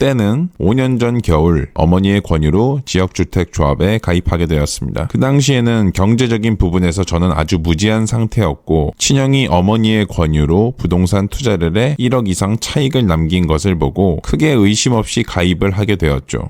때는 5년 전 겨울 어머니의 권유로 지역주택조합에 가입하게 되었습니다. 그 당시에는 경제적인 부분에서 저는 아주 무지한 상태였고 친형이 어머니의 권유로 부동산 투자를 해 1억 이상 차익을 남긴 것을 보고 크게 의심 없이 가입을 하게 되었죠.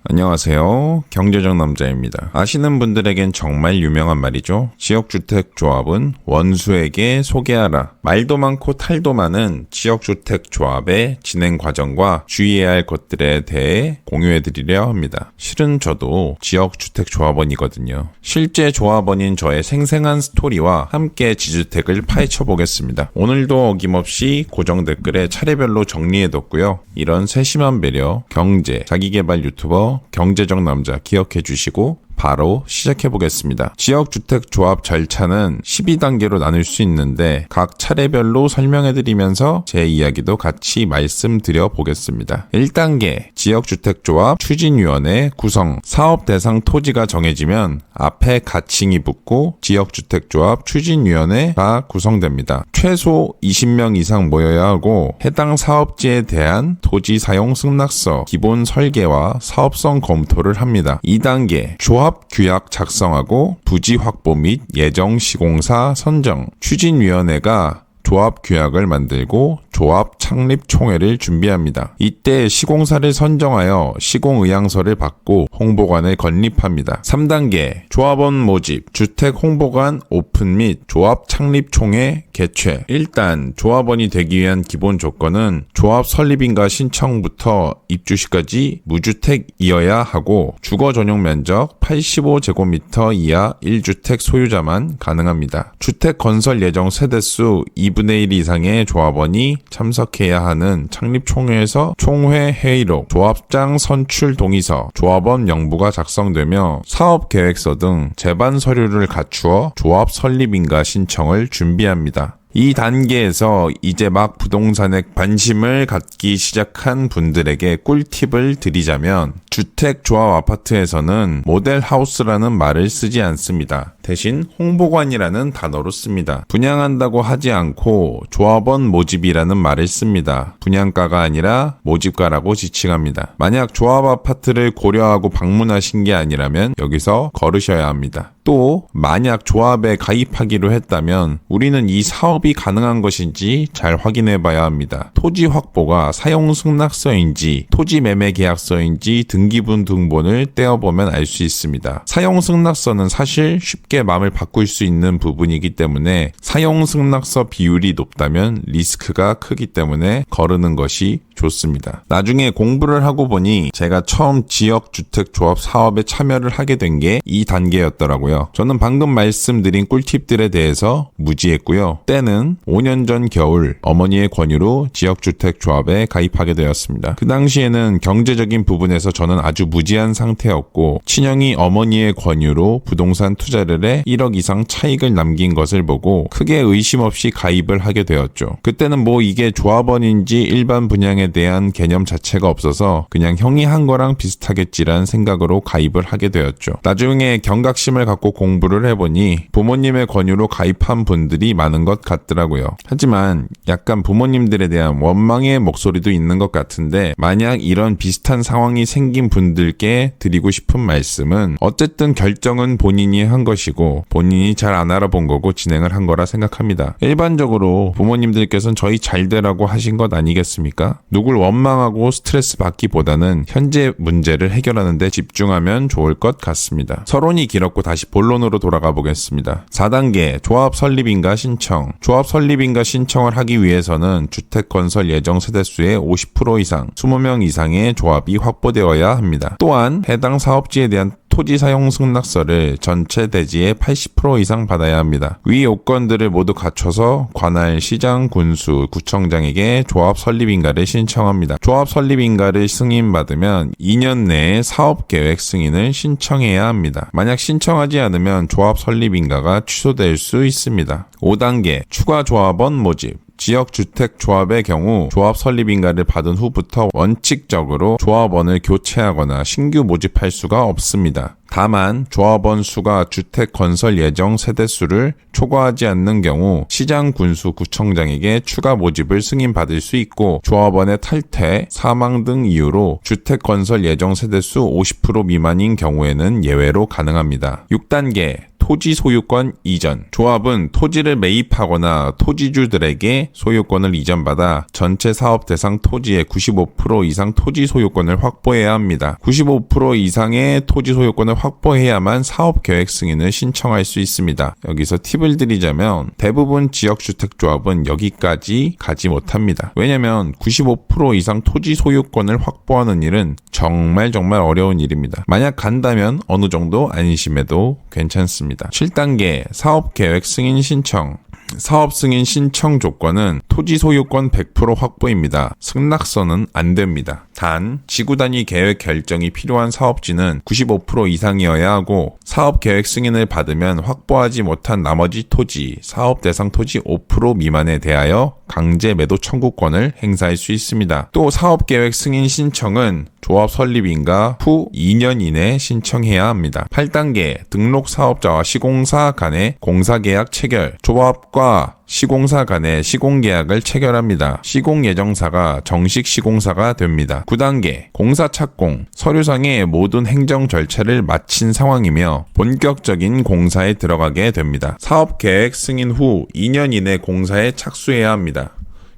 안녕하세요. 경제적 남자입니다. 아시는 분들에겐 정말 유명한 말이죠. 지역주택조합은 원수에게 소개하라. 말도 많고 탈도 많은 지역주택조합의 진행 과정과 주의해야 할 것들에 대해 공유해드리려 합니다. 실은 저도 지역주택조합원이거든요. 실제 조합원인 저의 생생한 스토리와 함께 지주택을 파헤쳐 보겠습니다. 오늘도 어김없이 고정 댓글에 차례별로 정리해뒀고요. 이런 세심한 배려, 경제, 자기개발 유튜버 경제적 남자 기억해 주시고 바로 시작해보겠습니다. 지역주택조합 절차는 12단계로 나눌 수 있는데 각 차례별로 설명해드리면서 제 이야기도 같이 말씀드려 보겠습니다. 1단계 지역주택조합 추진위원회 구성. 사업 대상 토지가 정해지면 앞에 가칭이 붙고 지역주택조합 추진위원회가 구성됩니다. 최소 20명 이상 모여야 하고 해당 사업지에 대한 토지 사용 승낙서, 기본 설계와 사업성 검토를 합니다. 2단계 조합 규약 작성하고 부지 확보 및 예정 시공사 선정. 추진위원회가 조합 규약을 만들고 조합 창립 총회를 준비합니다. 이때 시공사를 선정하여 시공의향서를 받고 홍보관을 건립합니다. 3단계 조합원 모집, 주택 홍보관 오픈 및 조합 창립 총회 개최. 일단 조합원이 되기 위한 기본 조건은 조합 설립인가 신청부터 입주시까지 무주택이어야 하고 주거 전용 면적 85제곱미터 이하 1주택 소유자만 가능합니다. 주택 건설 예정 세대수 2분의 1 이상의 조합원이 참석해야 하는 창립총회에서 총회 회의록, 조합장 선출 동의서, 조합원 명부가 작성되며 사업계획서 등 제반 서류를 갖추어 조합 설립인가 신청을 준비합니다. 이 단계에서 이제 막 부동산에 관심을 갖기 시작한 분들에게 꿀팁을 드리자면 주택조합 아파트에서는 모델하우스라는 말을 쓰지 않습니다. 대신 홍보관이라는 단어로 씁니다. 분양한다고 하지 않고 조합원 모집이라는 말을 씁니다. 분양가가 아니라 모집가라고 지칭합니다. 만약 조합 아파트를 고려하고 방문하신 게 아니라면 여기서 걸으셔야 합니다. 또 만약 조합에 가입하기로 했다면 우리는 이 사업이 가능한 것인지 잘 확인해 봐야 합니다. 토지 확보가 사용 승낙서인지 토지 매매 계약서인지 등기분 등본을 떼어보면 알 수 있습니다. 사용 승낙서는 사실 쉽게 마음을 바꿀 수 있는 부분이기 때문에 사용 승낙서 비율이 높다면 리스크가 크기 때문에 거르는 것이 좋습니다. 나중에 공부를 하고 보니 제가 처음 지역주택조합 사업에 참여를 하게 된 게 이 단계였더라고요. 저는 방금 말씀드린 꿀팁들에 대해서 무지했고요. 때는 5년 전 겨울 어머니의 권유로 지역주택조합에 가입하게 되었습니다. 그 당시에는 경제적인 부분에서 저는 아주 무지한 상태였고 친형이 어머니의 권유로 부동산 투자를 해 1억 이상 차익을 남긴 것을 보고 크게 의심 없이 가입을 하게 되었죠. 그때는 뭐 이게 조합원인지 일반 분양에 대한 개념 자체가 없어서 그냥 형이 한 거랑 비슷하겠지라는 생각으로 가입을 하게 되었죠. 나중에 경각심을 갖고 공부를 해보니 부모님의 권유로 가입한 분들이 많은 것 같더라고요. 하지만 약간 부모님들에 대한 원망의 목소리도 있는 것 같은데 만약 이런 비슷한 상황이 생긴 분들께 드리고 싶은 말씀은 어쨌든 결정은 본인이 한 것이고 본인이 잘 안 알아본 거고 진행을 한 거라 생각합니다. 일반적으로 부모님들께서는 저희 잘 되라고 하신 것 아니겠습니까? 누굴 원망하고 스트레스 받기보다는 현재 문제를 해결하는 데 집중하면 좋을 것 같습니다. 서론이 길었고 다시 본론으로 돌아가 보겠습니다. 4단계 조합 설립인가 신청. 조합 설립인가 신청을 하기 위해서는 주택 건설 예정 세대수의 50% 이상, 20명 이상의 조합이 확보되어야 합니다. 또한 해당 사업지에 대한 토지 사용 승낙서를 전체 대지의 80% 이상 받아야 합니다. 위 요건들을 모두 갖춰서 관할, 시장, 군수, 구청장에게 조합 설립인가를 신청합니다. 조합 설립인가를 승인받으면 2년 내에 사업계획 승인을 신청해야 합니다. 만약 신청하지 않으면 조합 설립인가가 취소될 수 있습니다. 5단계 추가 조합원 모집. 지역주택조합의 경우 조합 설립인가를 받은 후부터 원칙적으로 조합원을 교체하거나 신규 모집할 수가 없습니다. 다만 조합원 수가 주택 건설 예정 세대수를 초과하지 않는 경우 시장 군수 구청장에게 추가 모집을 승인받을 수 있고 조합원의 탈퇴, 사망 등 이유로 주택 건설 예정 세대수 50% 미만인 경우에는 예외로 가능합니다. 6단계 토지 소유권 이전. 조합은 토지를 매입하거나 토지주들에게 소유권을 이전받아 전체 사업 대상 토지의 95% 이상 토지 소유권을 확보해야 합니다. 95% 이상의 토지 소유권을 확보해야만 사업 계획 승인을 신청할 수 있습니다. 여기서 팁을 드리자면 대부분 지역주택조합은 여기까지 가지 못합니다. 왜냐면 95% 이상 토지 소유권을 확보하는 일은 정말 어려운 일입니다. 만약 간다면 어느 정도 안심해도 괜찮습니다. 7단계 사업계획 승인 신청. 사업 승인 신청 조건은 토지 소유권 100% 확보입니다. 승낙서는 안 됩니다. 단, 지구 단위 계획 결정이 필요한 사업지는 95% 이상이어야 하고 사업 계획 승인을 받으면 확보하지 못한 나머지 토지, 사업 대상 토지 5% 미만에 대하여 강제 매도 청구권을 행사할 수 있습니다. 또 사업 계획 승인 신청은 조합 설립인가 후 2년 이내 신청해야 합니다. 8단계 등록 사업자와 시공사 간의 공사계약 체결. 조합과 시공사 간의 시공계약을 체결합니다. 시공예정사가 정식 시공사가 됩니다. 9단계 공사 착공. 서류상의 모든 행정 절차를 마친 상황이며 본격적인 공사에 들어가게 됩니다. 사업계획 승인 후 2년 이내 공사에 착수해야 합니다.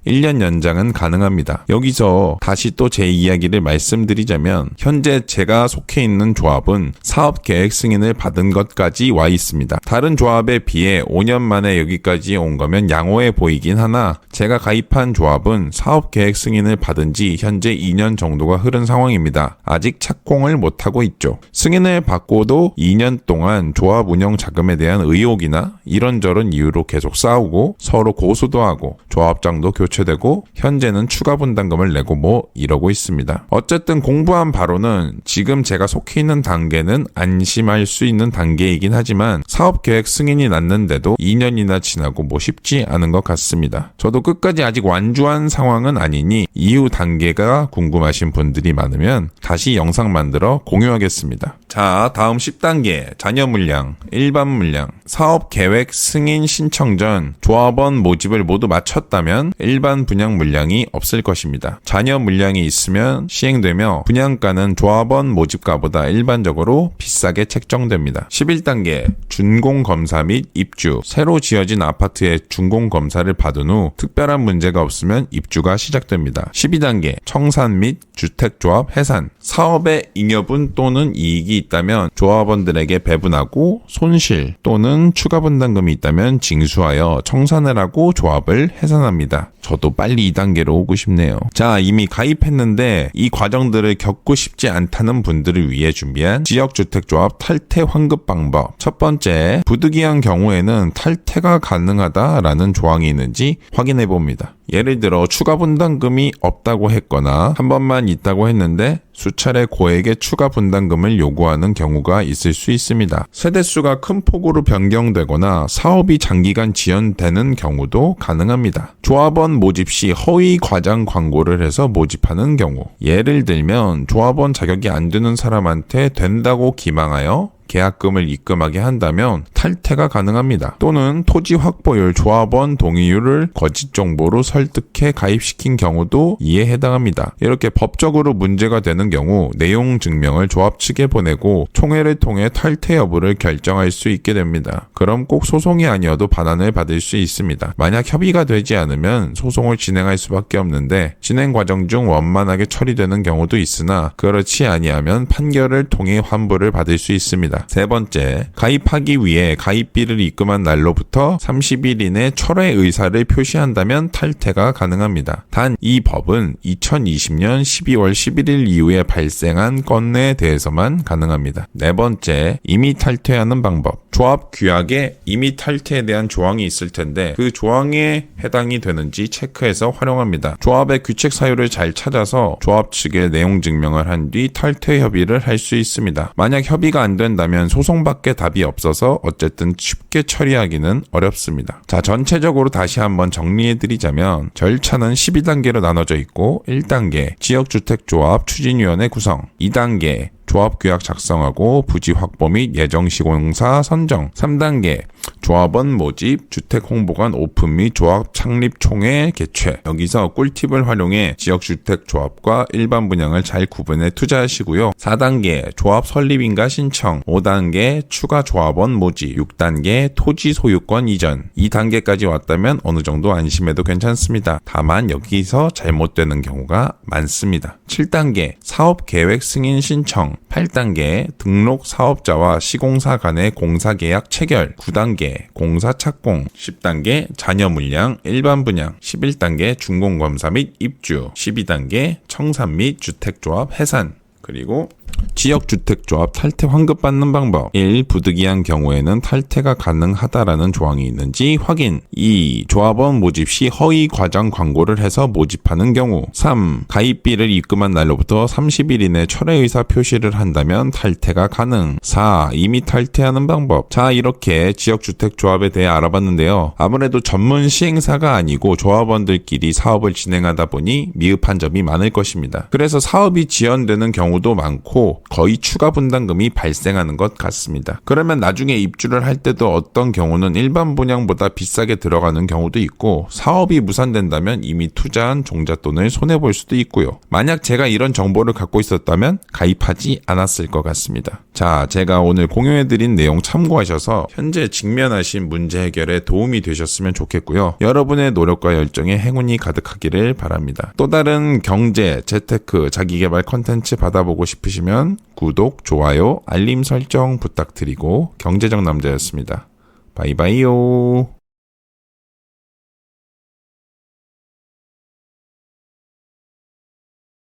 1년 연장은 가능합니다. 여기서 다시 또 제 이야기를 말씀드리자면 현재 제가 속해 있는 조합은 사업 계획 승인을 받은 것까지 와 있습니다. 다른 조합에 비해 5년 만에 여기까지 온 거면 양호해 보이긴 하나 제가 가입한 조합은 사업 계획 승인을 받은 지 현재 2년 정도가 흐른 상황입니다. 아직 착공을 못하고 있죠. 승인을 받고도 2년 동안 조합 운영 자금에 대한 의혹이나 이런저런 이유로 계속 싸우고 서로 고소도 하고 조합장도 교체되고 현재는 추가 분담금을 내고 이러고 있습니다. 어쨌든 공부한 바로는 지금 제가 속해 있는 단계는 안심할 수 있는 단계이긴 하지만 사업계획 승인이 났는데도 2년이나 지나고 쉽지 않은 것 같습니다. 저도 끝까지 아직 완주한 상황은 아니니 이후 단계가 궁금하신 분들이 많으면 다시 영상 만들어 공유하겠습니다. 자, 다음 10단계 잔여 물량, 일반 물량. 사업계획 승인 신청 전 조합원 모집을 모두 마쳤다면 일반 분양 물량이 없을 것입니다. 잔여 물량이 있으면 시행되며 분양가는 조합원 모집가보다 일반적으로 비싸게 책정됩니다. 11단계 준공검사 및 입주. 새로 지어진 아파트의 준공검사를 받은 후 특별한 문제가 없으면 입주가 시작됩니다. 12단계 청산 및 주택조합 해산. 사업의 잉여분 또는 이익이 있다면 조합원들에게 배분하고 손실 또는 추가 분담금이 있다면 징수하여 청산을 하고 조합을 해산합니다. 저도 빨리 2단계로 오고 싶네요. 자, 이미 가입했는데 이 과정들을 겪고 싶지 않다는 분들을 위해 준비한 지역주택조합 탈퇴 환급 방법. 첫 번째, 부득이한 경우에는 탈퇴가 가능하다라는 조항이 있는지 확인해 봅니다. 예를 들어 추가 분담금이 없다고 했거나 한 번만 있다고 했는데 수차례 고액의 추가 분담금을 요구하는 경우가 있을 수 있습니다. 세대수가 큰 폭으로 변경되거나 사업이 장기간 지연되는 경우도 가능합니다. 조합원 모집 시 허위 과장 광고를 해서 모집하는 경우. 예를 들면 조합원 자격이 안 되는 사람한테 된다고 기망하여 계약금을 입금하게 한다면 탈퇴가 가능합니다. 또는 토지 확보율, 조합원 동의율을 거짓 정보로 설득해 가입시킨 경우도 이에 해당합니다. 이렇게 법적으로 문제가 되는 경우 내용 증명을 조합 측에 보내고 총회를 통해 탈퇴 여부를 결정할 수 있게 됩니다. 그럼 꼭 소송이 아니어도 반환을 받을 수 있습니다. 만약 협의가 되지 않으면 소송을 진행할 수밖에 없는데 진행 과정 중 원만하게 처리되는 경우도 있으나 그렇지 아니하면 판결을 통해 환불을 받을 수 있습니다. 세 번째, 가입하기 위해 가입비를 입금한 날로부터 30일 이내 철회 의사를 표시한다면 탈퇴가 가능합니다. 단 이 법은 2020년 12월 11일 이후에 발생한 건에 대해서만 가능합니다. 네 번째, 임의 탈퇴하는 방법. 조합 규약에 임의 탈퇴에 대한 조항이 있을 텐데 그 조항에 해당이 되는지 체크해서 활용합니다. 조합의 규칙 사유를 잘 찾아서 조합 측에 내용 증명을 한 뒤 탈퇴 협의를 할 수 있습니다. 만약 협의가 안 된다면 된다면 소송밖에 답이 없어서 어쨌든 쉽게 처리하기는 어렵습니다. 자, 전체적으로 다시 한번 정리해드리자면 절차는 12단계로 나눠져 있고 1단계 지역주택조합 추진위원회 구성, 2단계 조합규약 작성하고 부지 확보 및 예정시공사 선정, 3단계 조합원 모집, 주택홍보관 오픈 및 조합 창립 총회 개최. 여기서 꿀팁을 활용해 지역주택조합과 일반 분양을 잘 구분해 투자하시고요. 4단계 조합 설립인가 신청, 5단계 추가 조합원 모집, 6단계 토지 소유권 이전. 2단계까지 왔다면 어느 정도 안심해도 괜찮습니다. 다만 여기서 잘못되는 경우가 많습니다. 7단계 사업계획 승인 신청, 8단계 등록 사업자와 시공사 간의 공사계약 체결, 9단계 공사 착공, 10단계 자녀 물량 일반 분양, 11단계 준공검사 및 입주, 12단계 청산 및 주택조합 해산. 그리고 지역주택조합 탈퇴 환급받는 방법. 1. 부득이한 경우에는 탈퇴가 가능하다라는 조항이 있는지 확인. 2. 조합원 모집 시 허위 과장 광고를 해서 모집하는 경우. 3. 가입비를 입금한 날로부터 30일 이내 철회 의사 표시를 한다면 탈퇴가 가능. 4. 이미 탈퇴하는 방법. 자, 이렇게 지역주택조합에 대해 알아봤는데요. 아무래도 전문 시행사가 아니고 조합원들끼리 사업을 진행하다 보니 미흡한 점이 많을 것입니다. 그래서 사업이 지연되는 경우도 많고 거의 추가 분담금이 발생하는 것 같습니다. 그러면 나중에 입주를 할 때도 어떤 경우는 일반 분양보다 비싸게 들어가는 경우도 있고 사업이 무산된다면 이미 투자한 종잣돈을 손해볼 수도 있고요. 만약 제가 이런 정보를 갖고 있었다면 가입하지 않았을 것 같습니다. 자, 제가 오늘 공유해드린 내용 참고하셔서 현재 직면하신 문제 해결에 도움이 되셨으면 좋겠고요. 여러분의 노력과 열정에 행운이 가득하기를 바랍니다. 또 다른 경제, 재테크, 자기개발 컨텐츠 받아보고 싶으시면 구독, 좋아요, 알림 설정 부탁드리고 경제적 남자였습니다. 바이바이요.